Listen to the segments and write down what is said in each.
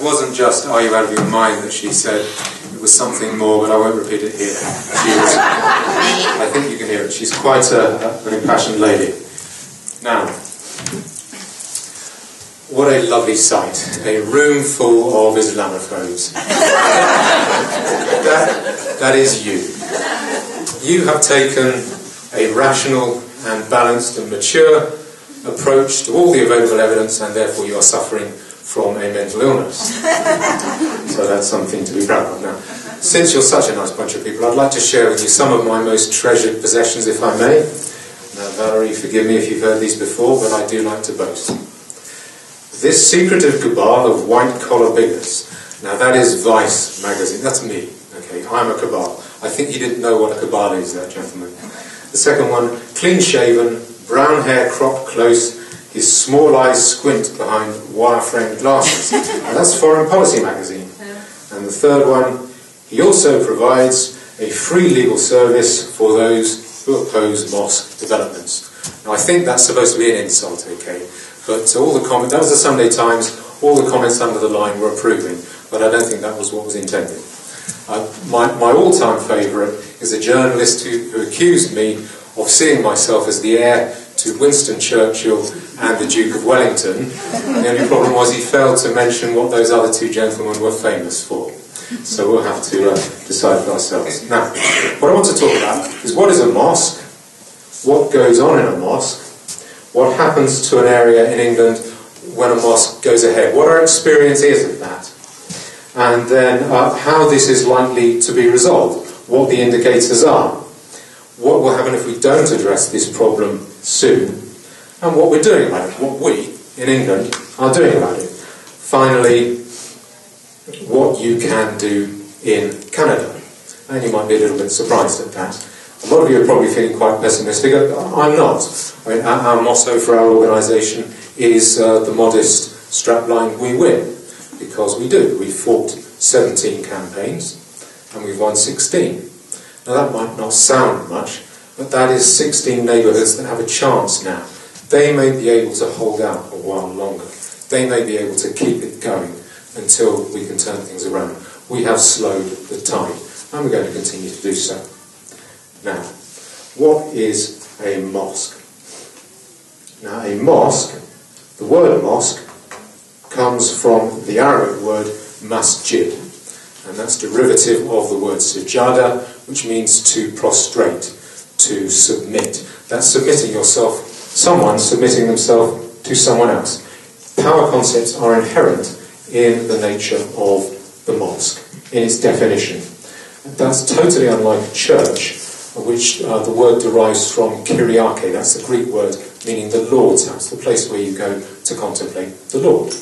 wasn't just, "Are you out of your mind?" that she said. It was something more, but I won't repeat it here. I think you can hear it. She's quite an impassioned lady. Now, what a lovely sight. A room full of Islamophobes. That is you. You have taken a rational and balanced and mature approach to all the available evidence, and therefore you are suffering from a mental illness. So that's something to be proud of. Now, since you're such a nice bunch of people, I'd like to share with you some of my most treasured possessions, if I may. Now, Valerie, forgive me if you've heard these before, but I do like to boast. This secretive cabal of white-collar bigots. Now, that is Vice magazine. That's me. Okay, I'm a cabal. I think you didn't know what a cabal is, that gentleman. The second one, clean-shaven, brown hair cropped close, his small eyes squint behind wire-framed glasses. And that's Foreign Policy magazine. And the third one, he also provides a free legal service for those who oppose mosque developments. Now, I think that's supposed to be an insult, okay? But all the comments, that was the Sunday Times, all the comments under the line were approving, but I don't think that was what was intended. My all-time favourite is a journalist who accused me of seeing myself as the heir to Winston Churchill and the Duke of Wellington. The only problem was he failed to mention what those other two gentlemen were famous for. So we'll have to decide for ourselves. Now, what I want to talk about is what is a mosque, what goes on in a mosque, what happens to an area in England when a mosque goes ahead, what our experience is of that, and then how this is likely to be resolved, what the indicators are, what will happen if we don't address this problem soon, and what we're doing about it, what we, in England, are doing about it. Finally, what you can do in Canada. And you might be a little bit surprised at that. A lot of you are probably feeling quite pessimistic. I'm not. I mean, our motto for our organisation is the modest strapline, "We win," because we do. We fought 17 campaigns and we've won 16. Now that might not sound much, but that is 16 neighbourhoods that have a chance now. They may be able to hold out a while longer. They may be able to keep it going until we can turn things around. We have slowed the tide, and we're going to continue to do so. Now, what is a mosque? Now, a mosque, the word mosque, comes from the Arabic word masjid, and that's derivative of the word sujada, which means to prostrate, to submit. That's submitting yourself, someone submitting themselves to someone else. Power concepts are inherent in the nature of the mosque, in its definition. That's totally unlike a church, which the word derives from Kyriake. That's the Greek word meaning the Lord's house, the place where you go to contemplate the Lord.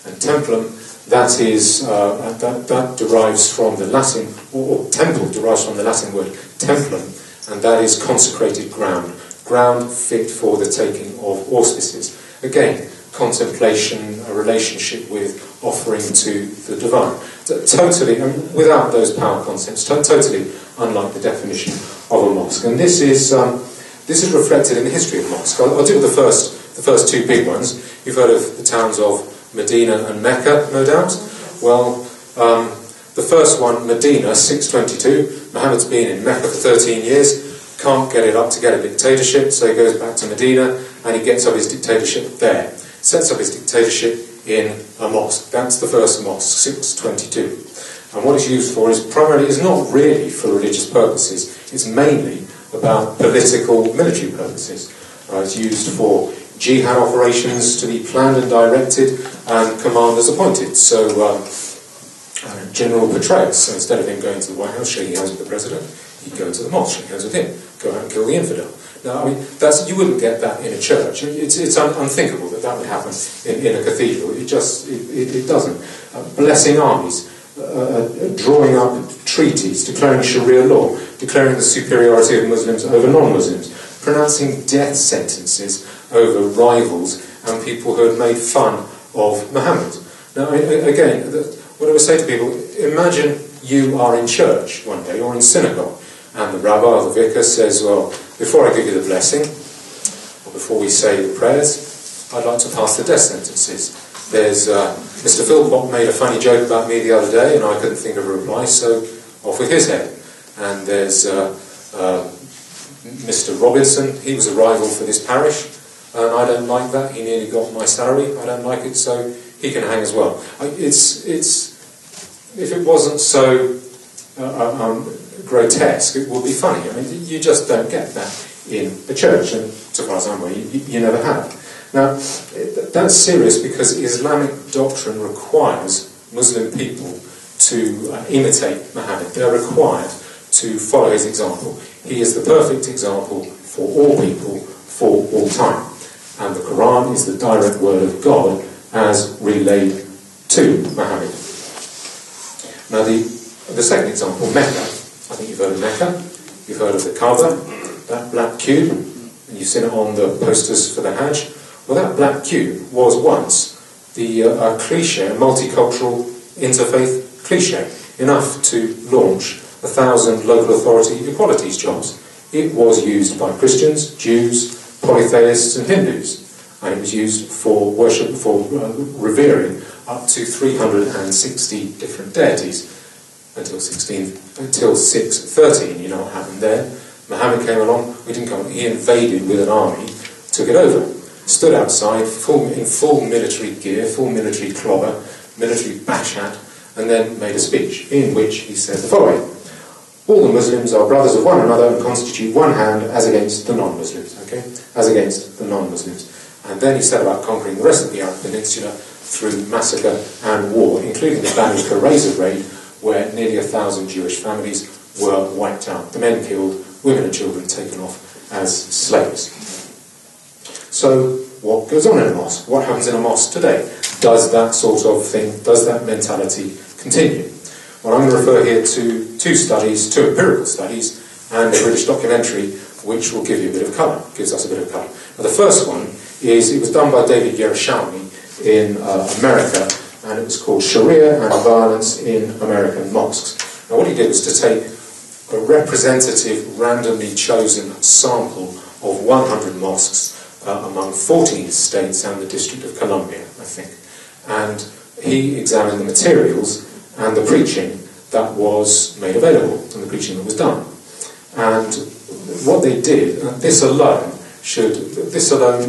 And templum, that derives from the Latin, or temple derives from the Latin word templum, and that is consecrated ground, ground fit for the taking of auspices. Again, contemplation, a relationship with, offering to the divine. Totally, without those power concepts, totally unlike the definition of a mosque. And this is reflected in the history of mosque. I'll do the first two big ones. You've heard of the towns of Medina and Mecca, no doubt. Well, the first one, Medina, 622. Muhammad's been in Mecca for 13 years, can't get it up to get a dictatorship, so he goes back to Medina and he gets up his dictatorship there. Sets up his dictatorship in a mosque. That's the first mosque, 622. And what it's used for is not really for religious purposes. It's mainly about political, military purposes. It's used for jihad operations to be planned and directed and commanders appointed. So, General Petraeus, so instead of him going to the White House, shaking hands with the president, he'd go to the mosque, shake hands with him, go out and kill the infidel. Now, I mean, you wouldn't get that in a church. It's unthinkable that would happen in a cathedral. It doesn't. Blessing armies, drawing up treaties, declaring Sharia law, declaring the superiority of Muslims over non-Muslims, pronouncing death sentences over rivals and people who had made fun of Muhammad. Now, again, what I would say to people, imagine you are in church one day, or in synagogue, and the rabbi or the vicar says, well, before I give you the blessing, or before we say the prayers, I'd like to pass the death sentences. There's Mr. Philpott made a funny joke about me the other day, and I couldn't think of a reply, so off with his head. And there's Mr. Robinson. He was a rival for this parish, and I don't like that. He nearly got my salary. I don't like it, so he can hang as well. If it wasn't so grotesque, it would be funny. I mean, you just don't get that in a church, and so far as I'm aware, you never have. Now, that's serious because Islamic doctrine requires Muslim people to imitate Muhammad. They're required to follow his example. He is the perfect example for all people, for all time. And the Quran is the direct word of God as relayed to Muhammad. Now, the second example, Mecca. I think you've heard of Mecca. You've heard of the Kaaba, that black cube, and you've seen it on the posters for the Hajj. Well, that black cube was once the cliche, a multicultural interfaith cliche, enough to launch 1,000 local authority equalities jobs. It was used by Christians, Jews, polytheists and Hindus, and it was used for worship, for revering up to 360 different deities until 613. You know what happened there? Muhammad came along, he invaded with an army, took it over, stood outside in full military gear, full military clobber, military bashat, and then made a speech in which he said the following: all the Muslims are brothers of one another and constitute one hand as against the non-Muslims, okay? As against the non-Muslims. And then he set about conquering the rest of the Arab Peninsula through massacre and war, including the Banu Qurayza raid, where nearly 1,000 Jewish families were wiped out. The men killed, women and children taken off as slaves. So, what goes on in a mosque? What happens in a mosque today? Does that sort of thing, does that mentality continue? Well, I'm going to refer here to two empirical studies, and a British documentary, which will give you a bit of colour, gives us a bit of colour. Now, the first one is, it was done by David Yerushalmi in America, and it was called Sharia and Violence in American Mosques. Now, what he did was to take a representative, randomly chosen sample of 100 mosques among 14 states and the District of Columbia, I think. And he examined the materials and the preaching that was made available, and the preaching that was done. And what they did, this alone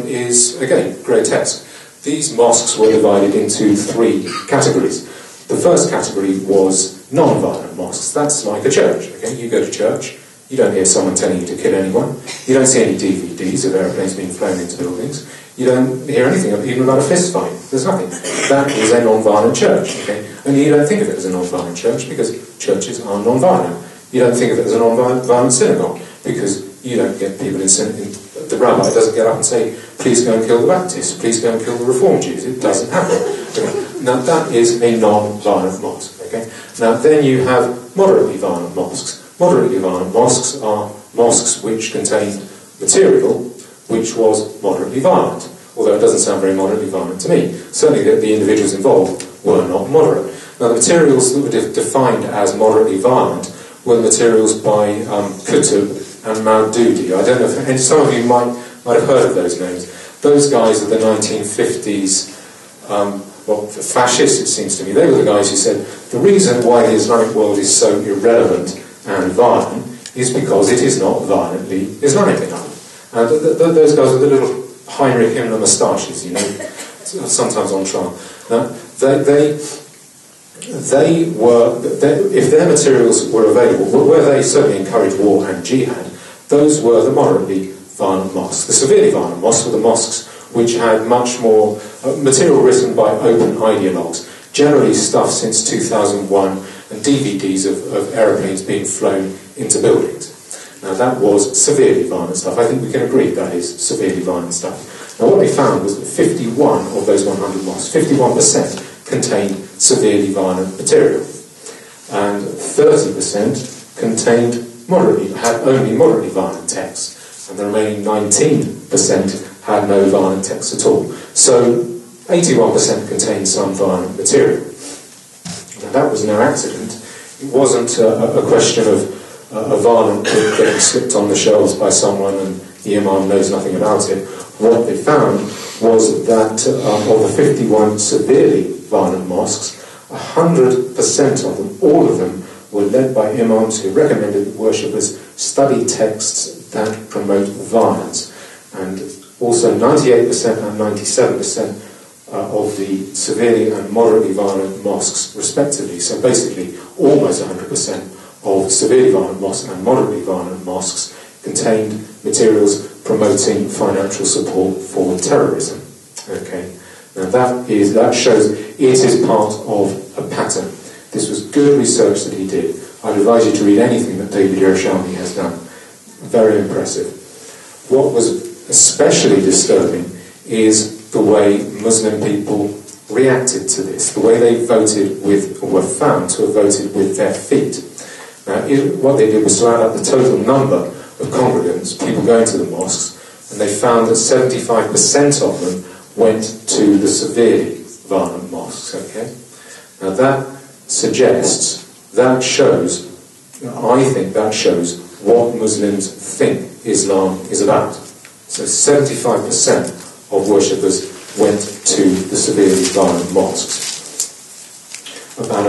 is, again, grotesque. These mosques were divided into 3 categories. The first category was non-violent mosques. That's like a church, okay? You go to church, you don't hear someone telling you to kill anyone, you don't see any DVDs of aeroplanes being flown into buildings, you don't hear anything even about a fist fight. There's nothing. That is a non-violent church, okay? And you don't think of it as a non-violent church because churches are non-violent. You don't think of it as a non-violent synagogue because you don't get people the rabbi doesn't get up and say, please go and kill the Baptists, please go and kill the Reformed Jews. It doesn't happen. Okay? Now that is a non-violent mosque, okay? Now then you have moderately violent mosques. Moderately violent mosques are mosques which contained material which was moderately violent, although it doesn't sound very moderately violent to me. Certainly the individuals involved were not moderate. Now the materials that were defined as moderately violent were the materials by Qutb and Maududi. I don't know if, and some of you might have heard of those names. Those guys are the 1950s, the fascists, it seems to me. They were the guys who said the reason why the Islamic world is so irrelevant and violent is because it is not violently Islamic enough. And those guys with the little Heinrich Himmler moustaches, you know, sometimes on trial. Now, if their materials were available, where they certainly encouraged war and jihad, those were the moderately violent mosques. The severely violent mosques were the mosques which had much more material written by open ideologues, generally stuff since 2001, and DVDs of aeroplanes being flown into buildings. Now that was severely violent stuff. I think we can agree that is severely violent stuff. Now what they found was that 51 of those 100 mosques, 51% contained severely violent material, and 30% contained had only moderately violent texts, and the remaining 19% had no violent text at all. So 81% contained some violent material. Now that was no accident. It wasn't a question of a violent book getting slipped on the shelves by someone and the imam knows nothing about it. What they found was that of the 51 severely violent mosques, 100% of them, all of them, were led by imams who recommended that worshippers study texts that promote violence. And also 98% and 97% of the severely and moderately violent mosques, respectively. So basically, almost 100% of severely violent mosques and moderately violent mosques contained materials promoting financial support for terrorism. Okay, now that shows it is part of a pattern. This was good research that he did. I'd advise you to read anything that David Yerushalmi has done. Very impressive. What was especially disturbing is the way Muslim people reacted to this, the way they voted with, or were found to have voted with their feet. Now, what they did was to add up the total number of congregants, people going to the mosques, and they found that 75% of them went to the severely violent mosques. Okay? Now that suggests, that shows, I think that shows what Muslims think Islam is about. So 75% of worshippers went to the severely violent mosques. About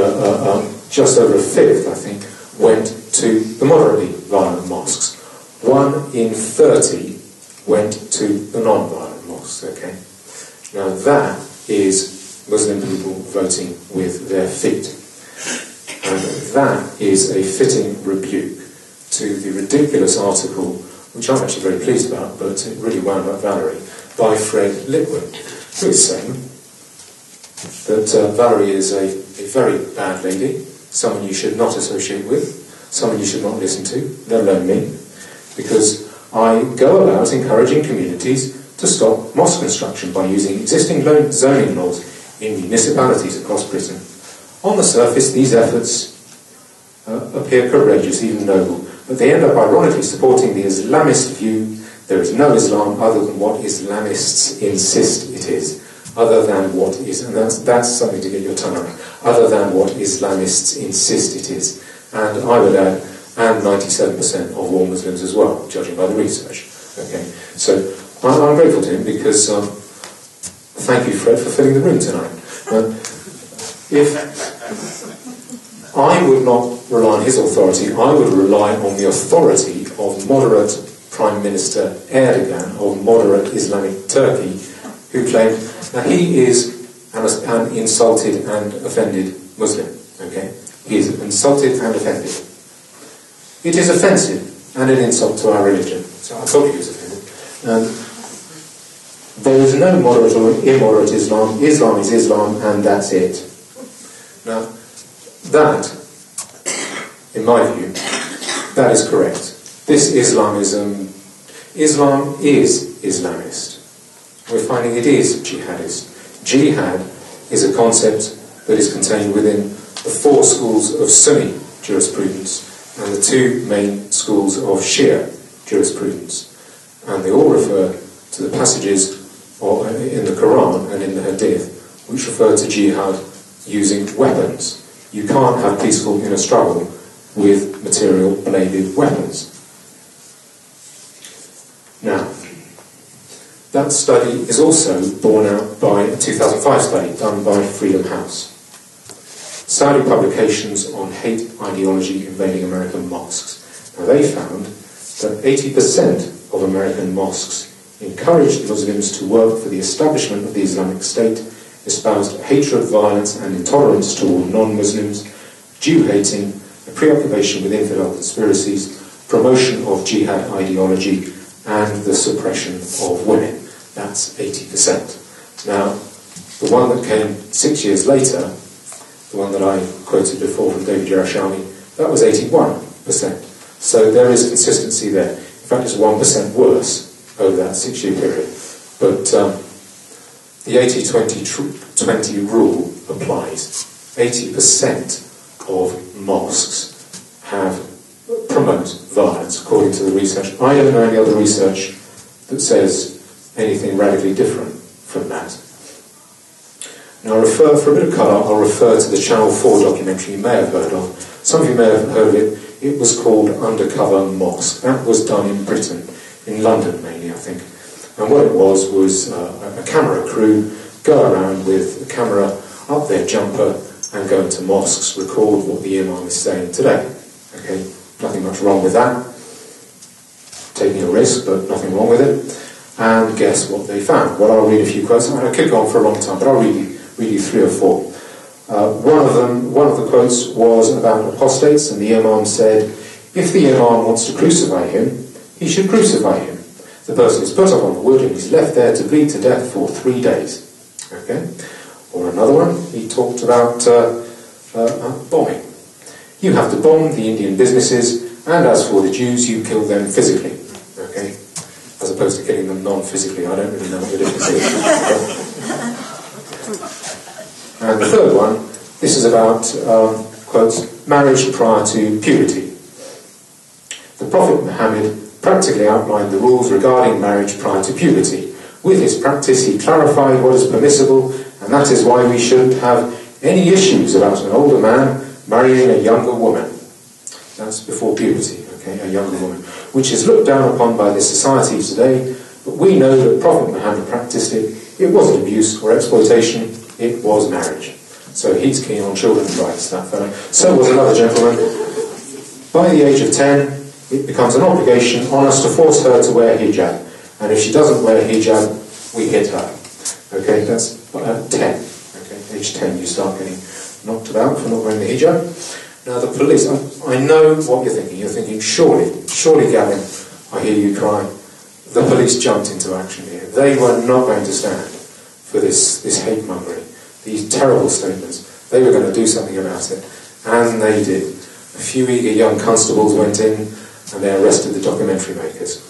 just over a fifth, I think, went to the moderately violent mosques. 1 in 30 went to the non-violent mosques. Okay, now that is Muslim people voting with their feet, and that is a fitting rebuke to the ridiculous article, which I'm actually very pleased about, but it really wound up Valerie, by Fred Litwin, who is saying that Valerie is a very bad lady, someone you should not associate with, someone you should not listen to, let alone me, because I go about encouraging communities to stop mosque construction by using existing zoning laws in municipalities across Britain. On the surface, these efforts appear courageous, even noble, but they end up ironically supporting the Islamist view there is no Islam other than what Islamists insist it is. Other than what is, and that's something to get your tongue around, other than what Islamists insist it is. And I would add, and 97% of all Muslims as well, judging by the research. Okay, so I'm grateful to him because, thank you, Fred, for filling the room tonight. If I would not rely on his authority, I would rely on the authority of moderate Prime Minister Erdogan of moderate Islamic Turkey, who claimed that he is an insulted and offended Muslim. Okay, he is insulted and offended. It is offensive and an insult to our religion. So I told you he was offended. And there is no moderate or immoderate Islam. Islam is Islam, and that's it. Now, that, in my view, that is correct. This Islam is Islamist. We're finding it is jihadist. Jihad is a concept that is contained within the 4 schools of Sunni jurisprudence and the 2 main schools of Shia jurisprudence. And they all refer to the passages in the Quran and in the Hadith which refer to jihad using weapons. You can't have peaceful inner struggle with material bladed weapons. Now, that study is also borne out by a 2005 study done by Freedom House. Saudi publications on hate ideology invading American mosques. Now, they found that 80% of American mosques encouraged Muslims to work for the establishment of the Islamic State, espoused hatred, violence and intolerance toward non-Muslims, Jew-hating, a preoccupation with infidel conspiracies, promotion of jihad ideology, and the suppression of women. That's 80%. Now, the one that came 6 years later, the one that I quoted before from David Yerushalmi, that was 81%. So there is consistency there. In fact, it's 1% worse over that 6-year period. But the 80-20-20 rule applies. 80% of mosques promote violence, according to the research. I don't know any other research that says anything radically different from that. Now, for a bit of colour, I'll refer to the Channel 4 documentary you may have heard of. Some of you may have heard of it. It was called Undercover Mosque. That was done in Britain, in London mainly, I think. And what it was a camera crew go around with a camera up their jumper and go into mosques, record what the imam is saying today. Okay, nothing much wrong with that. Taking a risk, but nothing wrong with it. And guess what they found? Well, I'll read a few quotes. I could go on for a long time, but I'll read you 3 or 4. One of the quotes was about apostates, and the imam said, if the imam wants to crucify him, he should crucify him. The person is put up on the wood and he's left there to bleed to death for 3 days. Okay? Or another one, he talked about bombing. You have to bomb the Indian businesses, and as for the Jews, you kill them physically. Okay? As opposed to killing them non-physically. I don't really know what the difference is. And the third one, this is about, quotes, marriage prior to puberty. The Prophet Muhammad practically outlined the rules regarding marriage prior to puberty. With his practice, he clarified what is permissible, and that is why we shouldn't have any issues about an older man marrying a younger woman. That's before puberty, okay, a younger woman, which is looked down upon by this society today, but we know that Prophet Muhammad practiced it. It wasn't abuse or exploitation, it was marriage. So he's keen on children's rights, that fellow. So was another gentleman. By the age of 10, it becomes an obligation on us to force her to wear hijab. And if she doesn't wear hijab, we hit her. Okay, that's at 10. Okay, age 10 you start getting knocked about for not wearing the hijab. Now the police, I know what you're thinking. You're thinking, surely Gavin, I hear you cry. The police jumped into action here. They were not going to stand for this hate-mongering, these terrible statements. They were going to do something about it. And they did. A few eager young constables went in and they arrested the documentary makers.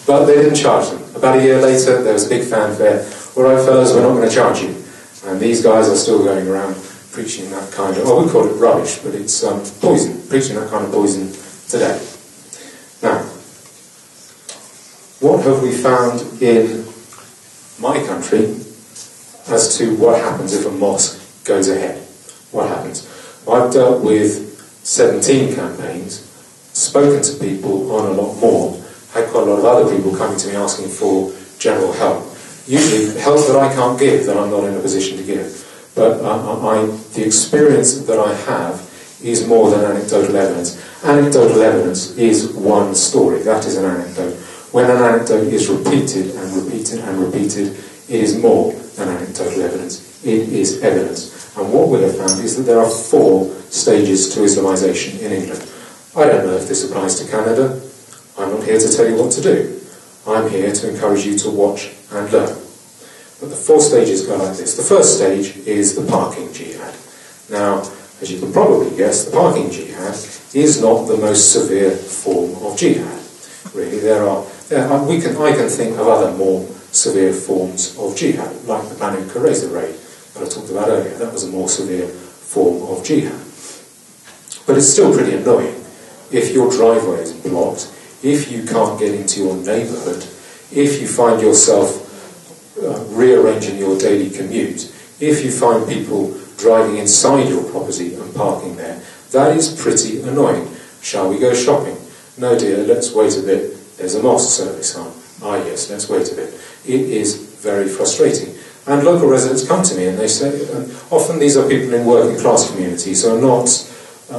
But they didn't charge them. About a year later, there was a big fanfare. All right, fellas, we're not going to charge you. And these guys are still going around preaching that kind of, we call it rubbish, but it's poison, preaching that kind of poison today. Now, what have we found in my country as to what happens if a mosque goes ahead? What happens? Well, I've dealt with 17 campaigns, spoken to people on a lot more, had quite a lot of other people coming to me asking for general help. Usually help that I can't give, that I'm not in a position to give. But the experience that I have is more than anecdotal evidence. Anecdotal evidence is one story. That is an anecdote. When an anecdote is repeated and repeated and repeated, it is more than anecdotal evidence. It is evidence. And what we have found is that there are 4 stages to Islamization in England. I don't know if this applies to Canada. I'm not here to tell you what to do. I'm here to encourage you to watch and learn. But the 4 stages go like this. The first stage is the parking jihad. Now, as you can probably guess, the parking jihad is not the most severe form of jihad. Really, I can think of other more severe forms of jihad, like the Banu Qurayza raid that I talked about earlier. That was a more severe form of jihad. But it's still pretty annoying if your driveway is blocked, if you can't get into your neighbourhood, if you find yourself rearranging your daily commute, if you find people driving inside your property and parking there. That is pretty annoying. Shall we go shopping? No dear, let's wait a bit. There's a mosque service on. Ah yes, let's wait a bit. It is very frustrating. And local residents come to me and they say, often these are people in working class communities who are not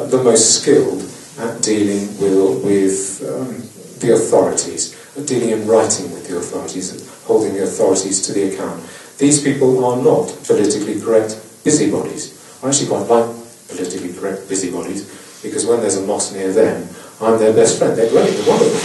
the most skilled at dealing with the authorities, at dealing in writing with the authorities, holding the authorities to the account. These people are not politically correct busybodies. I actually quite like politically correct busybodies, because when there's a mosque near them, I'm their best friend. They're great, they're wonderful.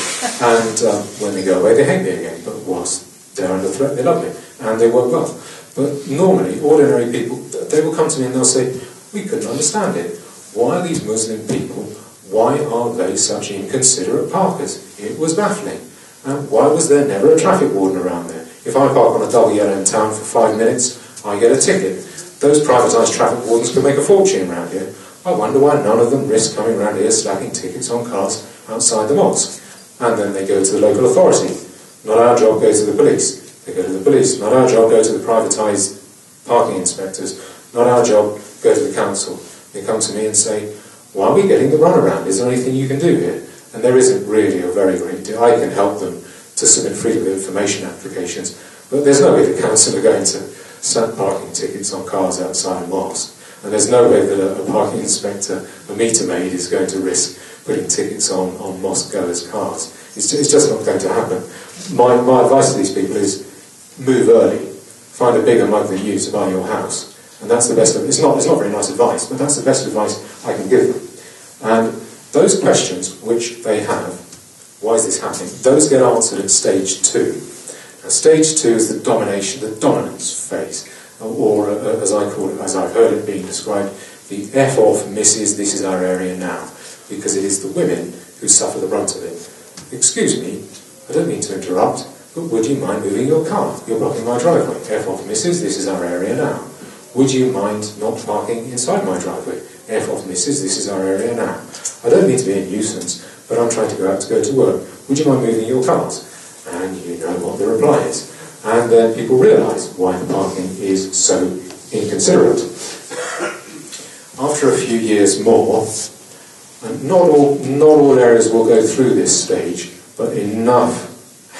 And when they go away, they hate me again. But whilst they're under threat, they love me. And they work well. But normally, ordinary people, they will come to me and they'll say, we couldn't understand it. Why are these Muslim people, why are they such inconsiderate parkers? It was baffling. And why was there never a traffic warden around there? If I park on a double yellow in town for 5 minutes, I get a ticket. Those privatised traffic wardens could make a fortune around here. I wonder why none of them risk coming around here slacking tickets on cars outside the mosque. And then they go to the local authority. Not our job, go to the police. They go to the police. Not our job, go to the privatised parking inspectors. Not our job, go to the council. They come to me and say, why are we getting the runaround? Is there anything you can do here? and there isn't really a very great deal. I can help them to submit freedom of information applications, but there's no way the council are going to stamp parking tickets on cars outside a mosque, and there's no way that a parking inspector, a meter maid, is going to risk putting tickets on mosque goers' cars. It's just not going to happen. My advice to these people is move early, find a bigger mug than you to buy your house, and that's the best. It's not very nice advice, but that's the best advice I can give them. And those questions which they have, why is this happening? Those get answered at stage 2. Now, stage 2 is the dominance phase, or as I call it, as I've heard it being described, the F off Mrs. This is our area now, because it is the women who suffer the brunt of it. Excuse me, I don't mean to interrupt, but would you mind moving your car? You're blocking my driveway. F off Mrs. This is our area now. Would you mind not parking inside my driveway? F off Mrs. This is our area now. I don't mean to be a nuisance, but I'm trying to go to work. Would you mind moving your cars? And you know what the reply is. And then people realise why the parking is so inconsiderate. After a few years more, and not all areas will go through this stage, but enough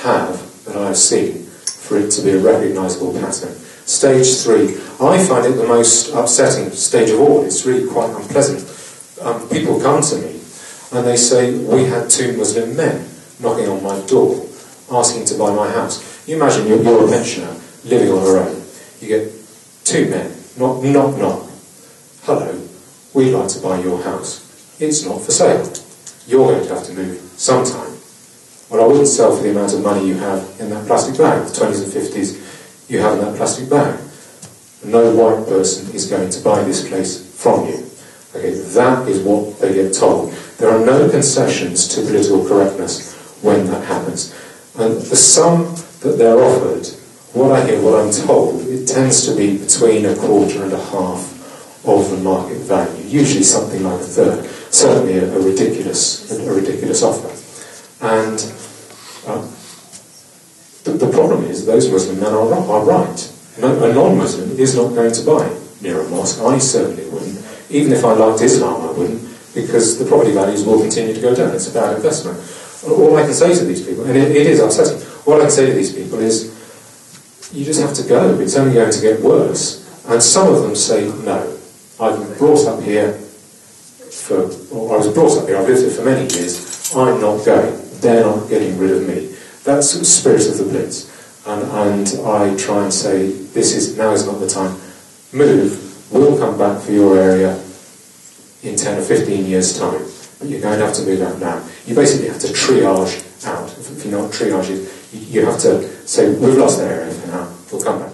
have that I've seen for it to be a recognisable pattern. Stage 3, I find it the most upsetting stage of all. It's really quite unpleasant. People come to me and they say, we had 2 Muslim men knocking on my door, asking to buy my house. You imagine you're a pensioner living on your own. You get 2 men, knock, knock, knock. Hello, we'd like to buy your house. It's not for sale. You're going to have to move sometime. Well, I wouldn't sell for the amount of money you have in that plastic bag, the 20s and 50s you have in that plastic bag. No white person is going to buy this place from you. Okay, that is what they get told. There are no concessions to political correctness when that happens. And the sum that they're offered, what I hear, what I'm told, it tends to be between 1/4 and 1/2 of the market value, usually something like 1/3. Certainly a ridiculous offer. And the problem is those Muslim men are right. A non-Muslim is not going to buy near a mosque. I certainly wouldn't. Even if I liked Islam, I wouldn't, because the property values will continue to go down. It's a bad investment. All I can say to these people, and it is upsetting, all I can say to these people is, you just have to go. It's only going to get worse. And some of them say, no, I've been brought up here I was brought up here, I've lived here for many years, I'm not going. They're not getting rid of me. That's the spirit of the Blitz. And I try and say, now is not the time. Move, we'll come back for your area in 10 or 15 years' time. But you're going to have to move out now. You basically have to triage out. If you know what triage is, you have to say, we've lost that area for now, we'll come back.